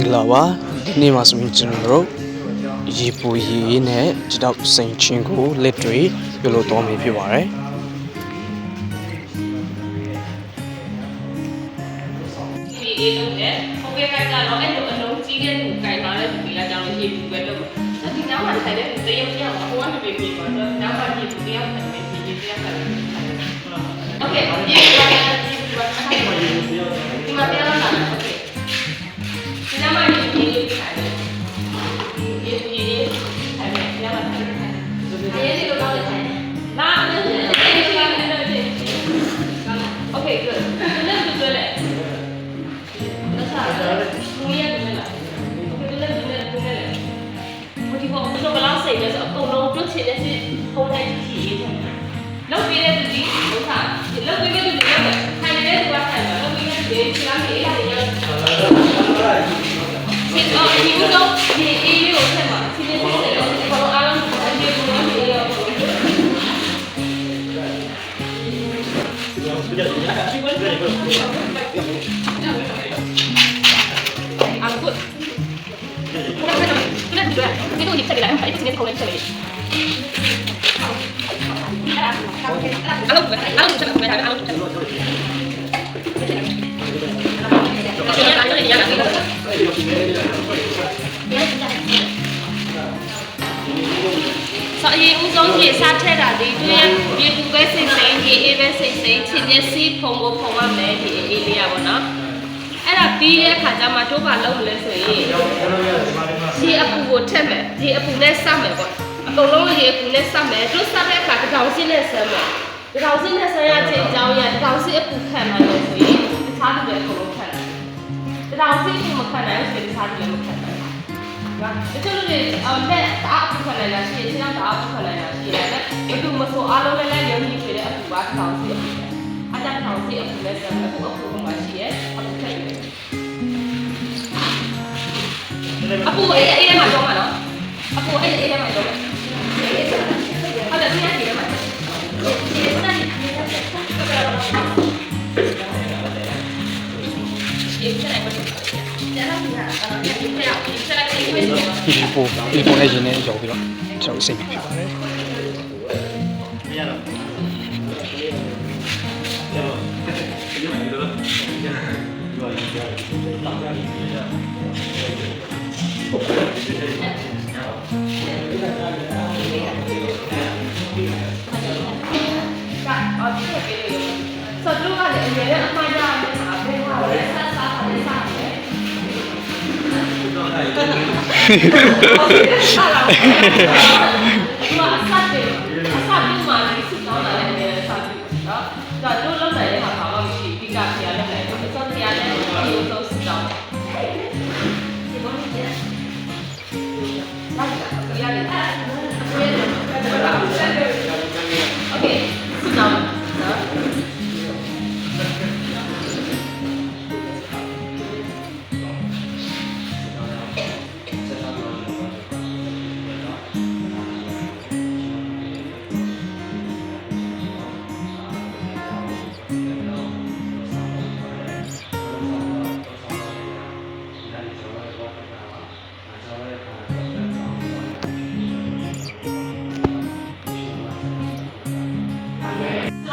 င်္ဂလာပါဒီနေ့မှာဆိုရင်ကျွန်တော်တို့ရေပူရေနဲ့ခြေထောက်စိန်ချင်းကိုလက်တွေပြုလုပ်သွားမယ်ဖြစ်ပါတယ်ဒီအေးလုံးနဲ့ဟိုဘက်ကကတော့အဲ့လိုအလုံးကြီးတဲ့လူကြိုင်လာတဲ့လူတွေကကြောင်းရေပူပဲလုပ်တယ်ဆိုဒီနောက်မှာထိုင်တဲ့လူတယောက်တယောက်ဟိုကနေပြေးပါတော့နောက်မှာရေပူတယောက်ထိုင်နေပြေးတယောက်ထိုင်နေโอเคရေပူပါဒီမှာတရားလာโอเคဒီနောက်မှာရေပူရေထိုင်ရေပူရေထိုင်နေတရားလာထိုင်ရေဒီလိုတော့ထိုင်လာတယ်โอเค good လည်းတူတယ်လေမူရတူတယ်လားโอเคတူတယ်ဘာဒီဘောဘယ်လိုလားစိတ်လဲဆိုအကုန်လုံးတွတ်ချင်တဲ့စီဖုန်းတိုင်းကြည့်ရေးတယ်လောက်ပြီးတဲ့သူကြီးဟုတ်တာလောက်ပြီးတဲ့သူကြီးလောက်ထိုင်နေတဲ့သူကထိုင်ပါလောက်ပြီးတဲ့သူကြီးလားအေးရတယ်ရောဒီတော့ဒီအေးကိုဆက်မှာစီးနေတယ်ရောဘာလို့အားလုံးဒီလိုမျိုးနေရောAngkut. Sudah juga. Itu di sebelah. Itu sini kalau sebelah. Halo,所以我講嘢剎車啦，你都要越顧嘅星星，越嘅星星，前日先碰過碰啊咩啲嘢啊喎နော်。အဲ့ဒါပြီးတဲ့အခါကျမှတို့ဘာလုပ်လဲဆိုရင်ဒီအပူကိုထက်မယ်ဒီအပူနဲ့စမယ်ပေါ့အကုန်လုံးရေအပူနဲ့စမယ်တို့စတဲ့အခါတကောင်စင်းနဲ့ဆမ်းမယ်တကောင်စင်းနဲ့ဆမ်းရတဲ့အကြောင်းရတကောင်စင်းအပူခံမှလို့ဆိုရင်တခြားသူတွေအကုန်လုံးခံတယ်တကောင်စင်းကိုမခံနိုင်ဘူးဆိုရင်တခြားသူတွေမခံနိုင်ဘူးနော်တချို့လူတွေလက်တအားအပူခံနိုင်တာရှိရင်ခြေထောက်တအားအပူခံနိုင်တာရှိတယ်ဘယ်သူမဆိုအားလုံးလည်းရုံးကြီးဖြစ်တဲ့အပူပါတကောင်စင်းအတန်းကောင်စင်းအပူနဲ့ဆမ်းမယ်အပူမှရှိရဲ့အပူခံတယ်အပူအေးထဲမှာတော့မှာနော်အပူအေးထဲမှာတော့ဟုတ်တယ်ပြန်ကြည့်ရမှာဒီပေါ်နဲ့ရင်းနဲ့ရောက်ပြီးတော့ကျွန်တော်စိတ်ဖြစ်ပါတယ်ဆိုတော့လည်းအရင်ကအမှားရမယ်ဟာဘယ်ဟာလဲဆက်စားတယ်စားတယ်ဒီမှာအဆက်တယ်အဆက်ပြီးမှလည်းစစ်တော့လည်းအရင်စားပြီးနော်ဒါတို့လောက်တယ်ဟာဘာမှမရှိဒီကပြရလည်းလည်းအစောတရားလည်းဒီလိုဆိုစစ်တော့ဒီဘုန်းကြီးလာတာရတယ်โอเคစစ်တော့န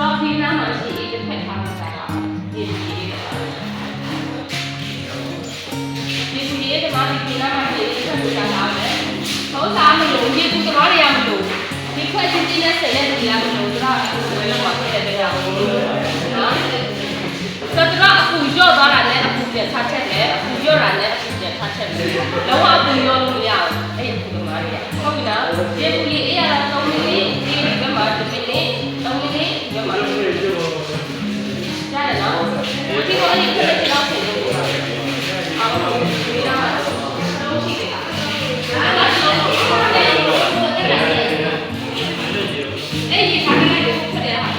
ော်ဒီနားမှာရှိတဲ့ဖက်ထားတာကဒီမှာဒီနားမှာရှိတဲ့ဖက်ထားတာပဲသောသားမလို့ဒီကူတော်ရရမလို့ဒီဖက်ချင်းချင်းနဲ့ဆက်လက်ဒီလာမလို့သူကဘယ်လိုမှဖြစ်တဲ့တရားကိုနော်ဆိုတော့အခုရော့သွားတာနဲ့အခုပြန်ထားချက်နဲ့အခုရော့တာနဲ့အခုပြန်ထားချက်နဲ့လောကအခုရော့လို့မရဘူးအဲ့ဒီကူမားရဟုတ်ပြီနော်ဒီကူလေးအေးရတာ3မိနစ်ဒီဘက်မှာ1မိနစ်3မိနစ်ဘက်မှာရတယ်နော်ဒီပေါ်လေးဖြစ်တဲ့တော့ဖြစ်လို့အော်ဒီနားတော့ရှိတယ်အဲ့ဒါတော့အဲ့ဒီခါလေးကိုဖတ်ရအောင်ဒ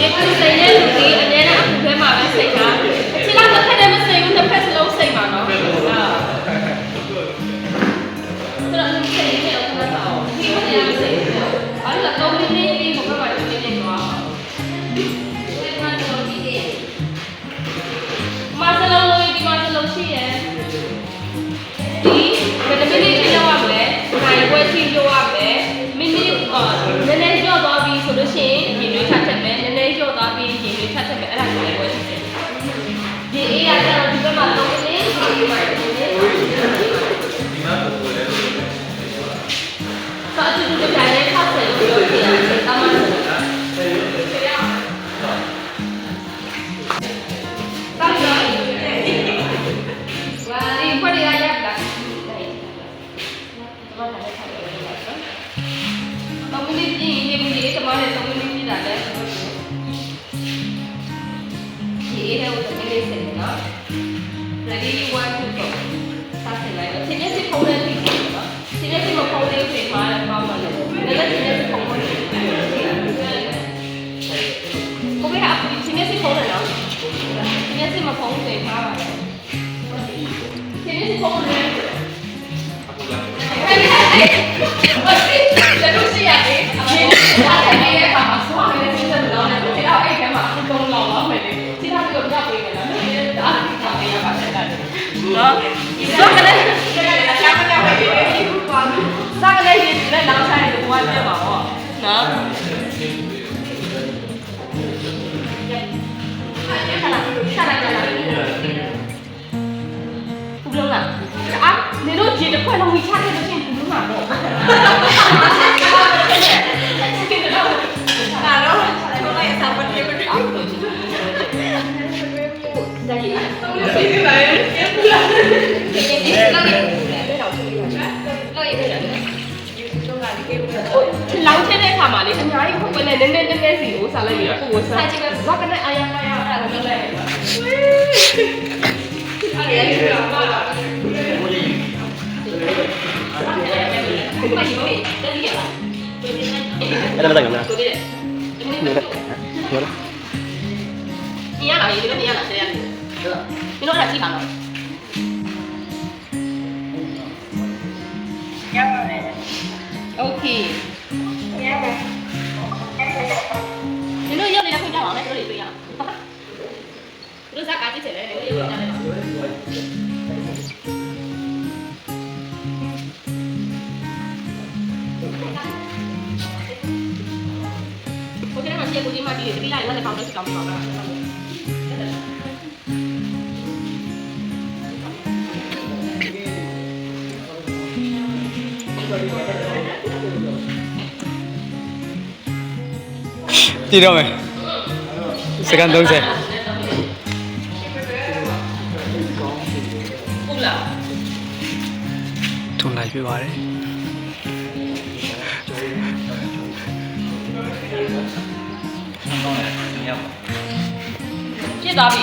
ီကုစိတ်ရဲ့လူကြီးအများနဲ့အခုထဲမှာပဲစိတ်တာခြေထောက်တစ်ဖက်နဲ့မစိတ်ဘူးတစ်ဖက်စလုံးစိတ်ပါနော်အဲ့ဒါဆိုတော့စိတ်ရဲ့အခုကတော့ဒီမနေရစိတ်တယ်အဲ့ဒါတော့မိနစ်ပြီးဘ သူတို့တိုင်းလေး60လို့ပြောပြရတယ်တာမန်ဆိုတော့တာမန်ဝါဒီခွက်ရရတာတော့မင်းပြင်းနေပြီလေတမန်နဲ့သုံးမိနစ်ပြတာလေဒီအဲ့ဒါကိုတမန်လေးစင်နော် ready 1 2 go စားစင်လိုက်တော့ဒီနေ့စီဖုန်းနဲ့ပြီးတော့ဒီနေ့စီမဖုန်းလေးပြင်မှာလည်းကောင်းပါလေလည်းဒီနေ့စီဖုန်းလေးပြင်ကိုပဲအခုဒီနေ့စီဖုန်းနဲ့နော်ဒီနေ့စီမဖုန်းပြင်မှာပါလေဒီနေ့စီဖုန်းနဲ့လက်လို့ရှိရတယ်အမေကလည်းရဲ့ပါမှာဆွာနေတဲ့စိတ်ဆက်တော့လည်းဒီတော့အဲ့ထဲမှာအကုန်လုံးလောက်မယ်လေဒီတော့ပြီးတော့ပြပေးမယ်နော်ဒါဒါပေးရပါတယ်နော်စောကလေးရှာမရဘူးဒီကူပါစားကလေးဒီနဲ့နောက်ဆိုင်ကိုဝါပြပါတော့နော်ရှာလိုက်တာဘူးလုံးလားအာနေလို့ဒီတစ်ခွက်လုံးမိချခဲ့လို့ရှိရင်ဘူးမှာပေါ့ဒါတော့ကိုလိုက်စားပတ်နေပြီအော်ဒါကြီးဒါကြီးပါရဲ့လောင်းတဲ့အခါမှာလေအများကြီးဟုတ်ပဲနဲ့နည်းနည်းစီကိုစားလိုက်ပြီးကိုစားချင်တယ်ဘာကနဲ့အာရပါရအဲ့ဒါလည်းလည်းအဲ့ဒါကြီးပါပါအဲ့ဒါမတိုင်ဘူးလားဟုတ်တယ်ဟုတ်လား你呀，老爷，你呀，老师呀，你弄啥鸡汤了？OK。你弄要你来回家了，来这里对呀。你弄啥咖喱起来？你弄回家来了。我今天晚上估计买点比来，我在房间去搞不搞了。đi đâu mày sẽ ăn đông xe thùng này bị bỏ đấy chết đó bị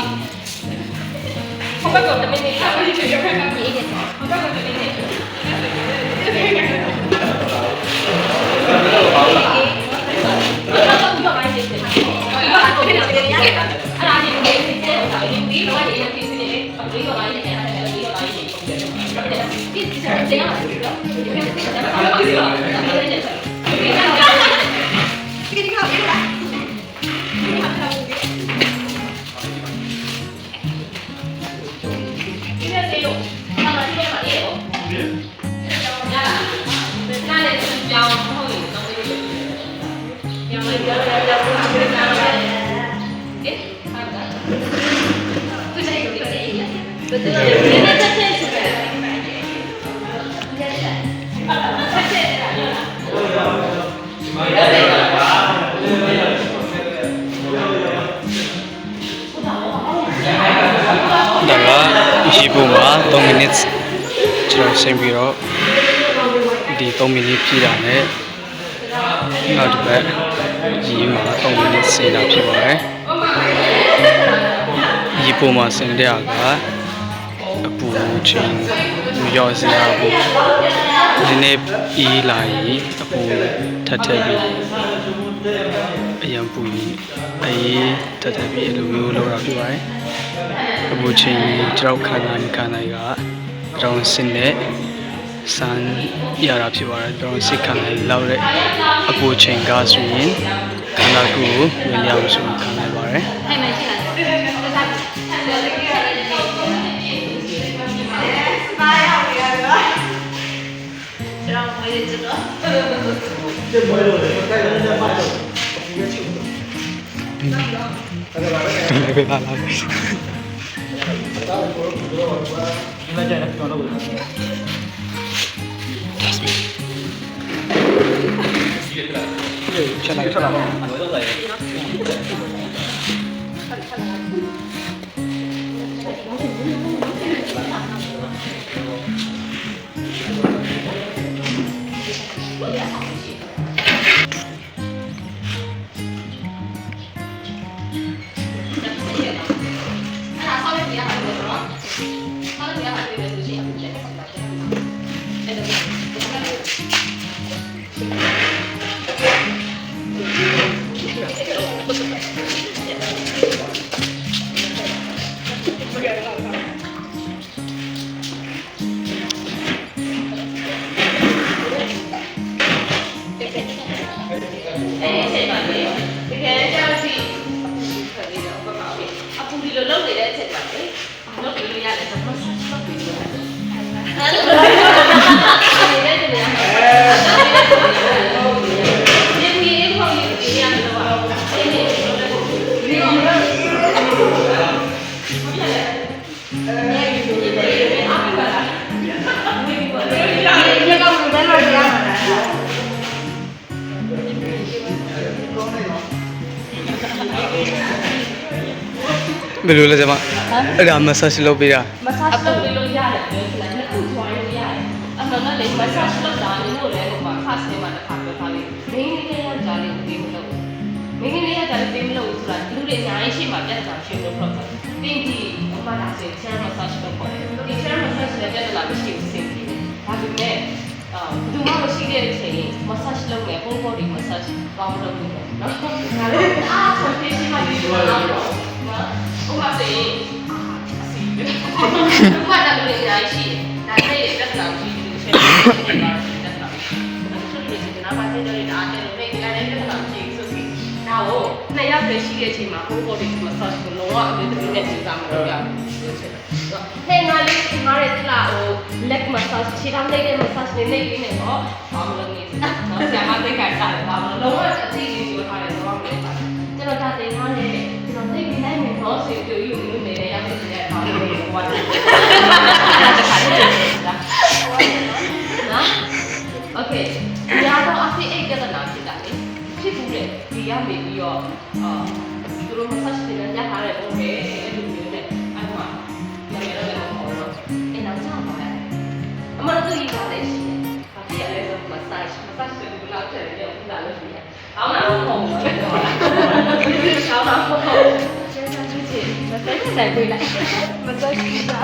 không bắt đầu từ bên này không bắt đầu từ bên này Isi bunga 3 minutesကျွန်တော်ရှင်းပြီးတော့ဒီ3 minutes ပြည့်တာနဲ့နောက်တစ်ပတ်ရေမှာ3 minutes ဆင်းတာဖြစ်ပါတယ်ရေပုံမှာဆင်းတဲ့အပူချင်းရောစရာဘူးဒီနေ့အေးလာရင်အပူထပ်ထပ်ပြီးအရင်ပူရင်အေးထပ်ထပ်ပြီးအလိုမျိုးလောက်တာဖြစ်ပါတယ်အပူချင်းကြောက်ခန္ဓာကတောင်စင်းနဲ့စမ်းရတာဖြစ်ပါတယ်တောင်စစ်ခန္ဓာလောက်တဲ့အပူချင်းကဆိုရင်ခန္ဓာကိုယ်ကိုမြင်ရအောင်ဆိုခံနိုင်ပါတယ် ဖြတ်လိုက်ဖြတ်လာပါဘယ်လိုလဲကျမအဲ့ဒါ massage လုပ်ပေးတာ massage လုပ်ပြီးလို့ရတယ်ပြောချင်တယ်နှစ်ခု join လို့ရတယ်အမှန်ကလည်း massage လုပ်တာလည်းလို့လည်းဟိုမှာ class ထဲမှာတစ်ခါပြောထားလေးမင်းလေးရကြလေးပေးမလို့မင်းလေးရကြလေးပေးမလို့ဆိုတာလူတွေအများကြီးရှိမှပြတ်တာရှင်းလို့ problem တင်းဒီဟိုမှာဒါဆို chair massage လုပ်ခေါ်တယ်ဒီ chair massage လည်းပြတ်လာမရှိဘူးစိတ်ကြီးတယ်ဒါပေမဲ့ဘယ်သူမှမရှိတဲ့အချိန် massage လုပ်မယ် whole body massage ကောင်းလုပ်လို့နော်ဒါလည်းအားဆုံးဖြည့်ရှိမှဒီလိုတော့နော်ဟိုမှာစေဘာသာလို့ရရှိဒါနဲ့တက်လာကြည့်လို့ဆက်နေတာတက်လာဆိုတော့ဒီနာမတဲ့တွေအားတယ်လို့လည်းကြားတယ်တက်လာကြည့်ဆိုပြီးဒါကိုနှစ်ယောက်ပဲရှိတဲ့အချိန်မှာ whole body massage ကိုလုံးဝအလုပ်တွေနဲ့ကြိုးစားမှာလို့ရလို့ဆိုတော့ဟဲ့ငါလေးဒီမှာရတဲ့လာဟို leg massage ခြေထောက်လေးနဲ့ massage နေနေလေးနဲ့တော့ဘာမှလုပ်နေစနော်ဆရာမသိခိုင်းတာလည်းဘာမှလုံးဝအသိကြီးပြောထားတယ်တော့မလေးပါကျွန်တော်ဒါတင်ထားတယ်ကျွန်တော်သိပြီးနိုင်မယ်တော့စေပြူယူလို့နေရရောက်နေတဲ့အခါလေးကိုဝါတယ်နော်โอเคဒီကတော့အဖြစ်အိတ်ကနာဖြစ်တာလေဖြစ်ဘူးလေဒီရမေပြီးတော့သူတို့ massage တင်ရထားတယ်ပုံပဲအဲ့လိုမျိုးနဲ့အဲ့မှာရမယ်တော့လည်းမဟုတ်တော့အဲ့တော့ကြောက်ပါလေအမှန်တော့ဒီကားလေးရှိတယ်ဘာဖြစ်ရလဲဆို massage ဆိုဒီလောက်ချက်ရအောင်လာလို့ရှိတယ်အောင်းလာတော့ပုံပဲတော့လားအောင်းလာပုံကျေးဇူးကြီးမဆက်ဆိုင်ပြေးလိုက်မဆက်ကြည့်တာ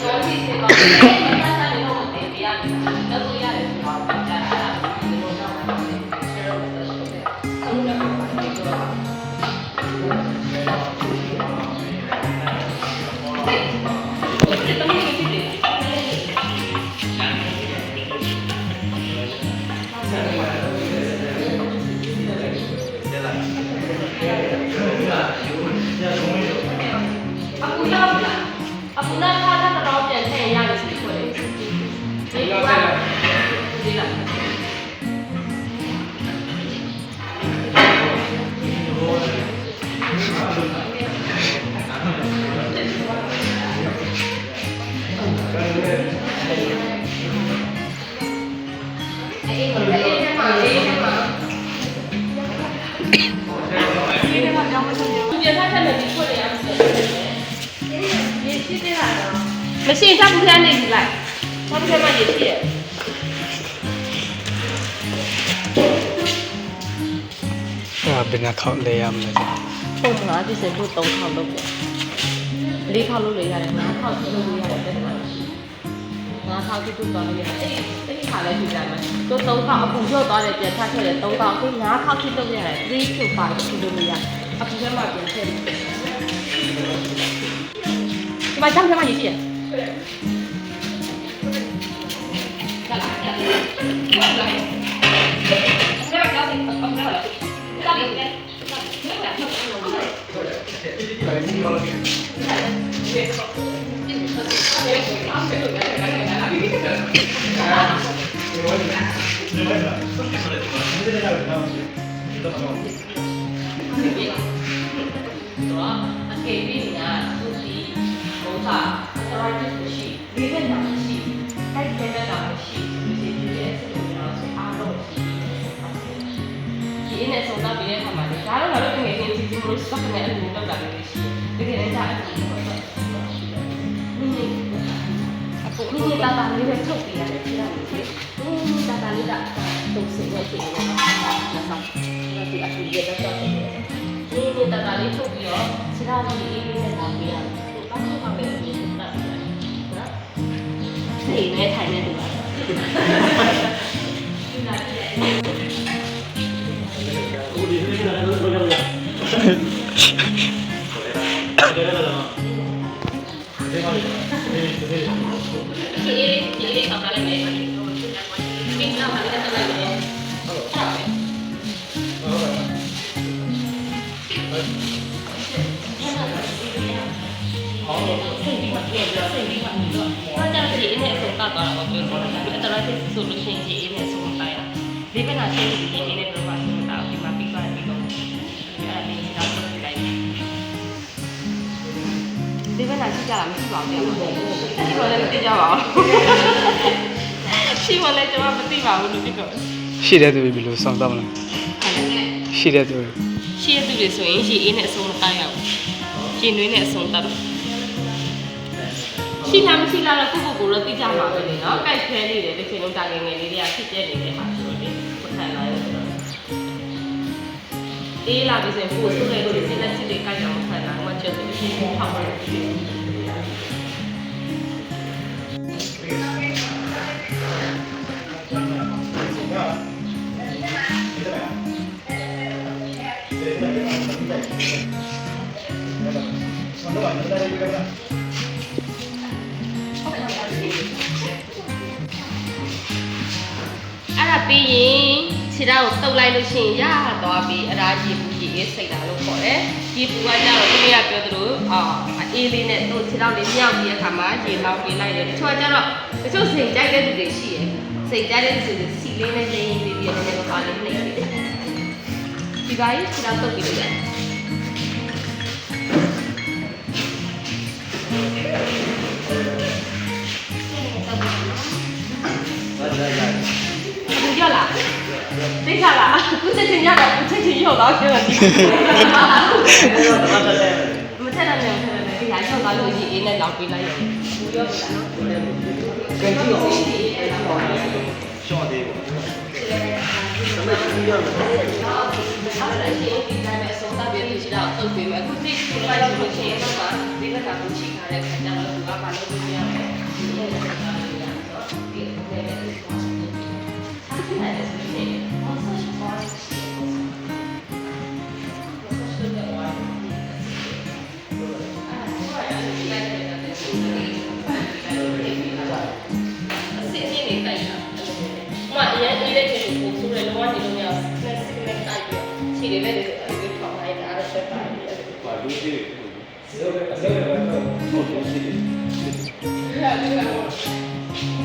တော်ပြီစေပါမယ်မဆက်ဆိုင်လို့မတည်ပြရတယ်တော့ရတယ်ဆိုတော့ဒါဒီလိုတော့ဆက်ရောဆက်ရှိတယ်ဆုံးတယ်ဒီတော့အခုနောက်ခါတော့ပြန်ထည့်ရတယ်ဆိုပြီးဒီကဒီလားမရှိရင်ဘူးထဲနေပြီလိုက်ဘာဖြစ်မှရရှိရဲ့ဘယ်နှခေါက်လဲရမလဲပုံငါးဒီစင်ဖို့3ခေါက်လုပ်တယ်4ခေါက်လုပ်လို့ရတယ်5ခေါက်လုပ်လို့ရတယ်တဲ့မှာ5ခေါက်တူတော့လို့ရတယ်အဲ့ဒီခါလဲပြကြမယ်သူ3ခေါက်အပူကျော့သွားတယ်ပြန်ထပ်ထည့်တယ်3ခေါက်အခု5ခေါက်ထိလုပ်ရတယ်3 to 5ထိလုပ်လို့ရအပူထဲမှာပြန်ထည့်ဒီမှာကြောက်ကြမှာရရှိရဲ့ဒီဘက်မှာရှိတိုက်ဘက်မှာရှိ လိုစက်နဲ့အလိုလောက်တာလေးရှိတယ်တကယ်လည်းကြာတယ်အခုတာတာလေးပဲထုတ်ပေးရတယ်ဖြစ်တယ်တာတာလေးကတုံးစင်ရဲ့ဖြစ်နေတယ်နော်ဆောင်းဒီအခုရတော့တော့ဒီတာတာလေးထုတ်ပြီးတော့ခြေထောက်လေးအေးလေးနဲ့ပေါင်းပေးရတယ်တောင်းတော့ပဲဒီတာနော်ဒီနဲ့ထိုင်နေတယ်ဒီဆောင်လာလိုက်မယ်။ဒီနောက်မှာလည်းတက်လိုက်မယ်။ဟုတ်ကဲ့။စိတ်ပြီးမှပြောပြစိတ်ပြီးမှပြော။ဘာကြောင့်ဒီအနေနဲ့ဆုံးတာတော့ပြောတယ်။အဲ့တော့ဒီဆိုလို့ရှိရင်ဒီအနေနဲ့ဆုံးတာရ။ဒီဘက်ကရှိတဲ့ဒီအနေနဲ့ပြောပါဆုံးတာဒီမှာပြီးသွားပြီတော့အဲ့ဒါလေးတော့ပြောပြလိုက်။ဒီဘက်ကရှိကြတာမရှိပါဘူး။ဒီလိုလည်းမသိကြပါဘူး။ရှိမလဲကျွန်တော်မသိပါဘူးလို့ပြောတယ် ရှိတဲ့သူတွေဘယ်လိုဆောင်တော့မလဲရှိတဲ့သူတွေ ။ရှိတဲ့သူတွေဆိုရင်ရှိအေးနဲ့အဆုံးမတိုင်းရဘူး။ရှင်နွေးနဲ့အဆုံးတတ်ရှိလားမရှိလားတော့ကိုတော့သိကြမှာပဲလေနော်။ကြိုက်ခဲနေတယ်ဒီချိန်လုံးတာငယ်ငယ်လေးတွေကဖြစ်ကျက်နေတဲ့ဟာဆိုတော့လေကိုထိုင်လာရဲဆိုတော့အေးလာပြီဆိုရင်ကိုဆိုးတဲ့ဒီစလက်စစ်တွေကြိုက်အောင်ထိုင်လာမှချက်လို့ရှိရင်ထောက်ပါတယ်အဲ့ဒါပြီးရင်ခြေထောက်ကိုတုပ်လိုက်လို့ရှိရင်ရသွားပြီအဲ့ဒါရေပူရေအေးစိတ်တာလို့ခေါ်တယ်ရေပူကကြတော့ဒီနေ့ကပြောသလိုအေးလေးနဲ့သူ့ခြေထောက်လေးမြောက်ပြီးတဲ့အခါမှာရေလောက်ပေးလိုက်တယ်တချို့ကကြတော့တချို့စိတ်ကြိုက်တဲ့သူတွေရှိတယ်စိတ်ကြိုက်တဲ့သူတွေစီလေးနဲ့လေးပြီးပြီးတော့လည်းပါလေးနှိပ်ပြီးဒီပါကြီးခြေထောက်တုပ်ပြီးလို့不要啦，等一下啦，不这钱要的，不这钱要到这个地方。我猜到没有？等一下要到有一那老贵了有。不要啦。跟这个兄弟。什么不一样的？他们那些比赛买送到别的去了，都对嘛？估计出来就钱了嘛，这个咱们去看来看见了，主要把那个一样的。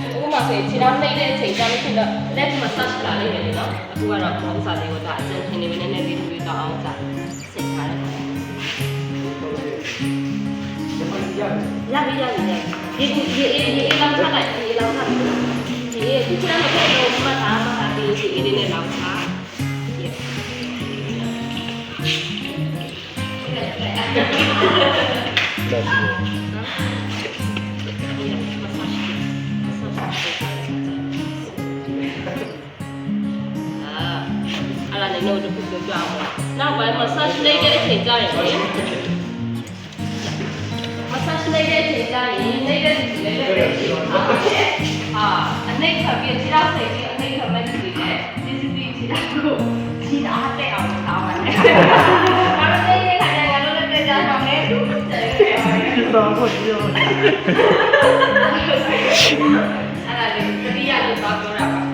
အခုမှဆိုခြေထောက်နှိပ်တဲ့အချိန်ကျလို့ရှိရင် leg massage လာလိမ့်မယ်နော်အခုကတော့ဘောင်းစားလေးကိုဒါအကျဉ်းထင်းနေနေနဲ့လေးလေးတော့အောင်စားစိတ်ထားတယ်ရပြီဒီလောင်းထားလိုက်ဒီလောင်းထားဒီခြေထောက်နဲ့တော့မှတ်ထားပြီးခြေလေးနဲ့လောင်းထားလို့တစ်ခုပြောပြအောင်။နောက်ပိုင်း massage လေးတဲ့အချိန်ကြာရင်လေ massage လေးတဲ့အချိန်ကြာရင်နေတဲ့လူတွေလည်းပဲရှိတယ်။အနေခပ်ပြီးခြေထောက်စိတ်ပြီးအနေခပ်မဲ့လူတွေလည်းဒီစီပြီးခြေထောက်ကိုခြေထောက်တက်အောင်ထားပါနဲ့။ဒါပေမဲ့ဒီခါကျရင်လည်းတက်ကြတော့လေသူတက်တယ်။တော့ဟုတ်ပြီ။အဲ့ဒါလေးတတိယလို့ပြောတာပါ။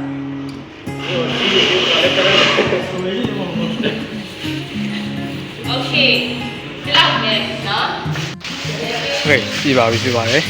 Okay ဒီလောက်ပဲเนาะ Okay ပြပါပြီပြပါတယ်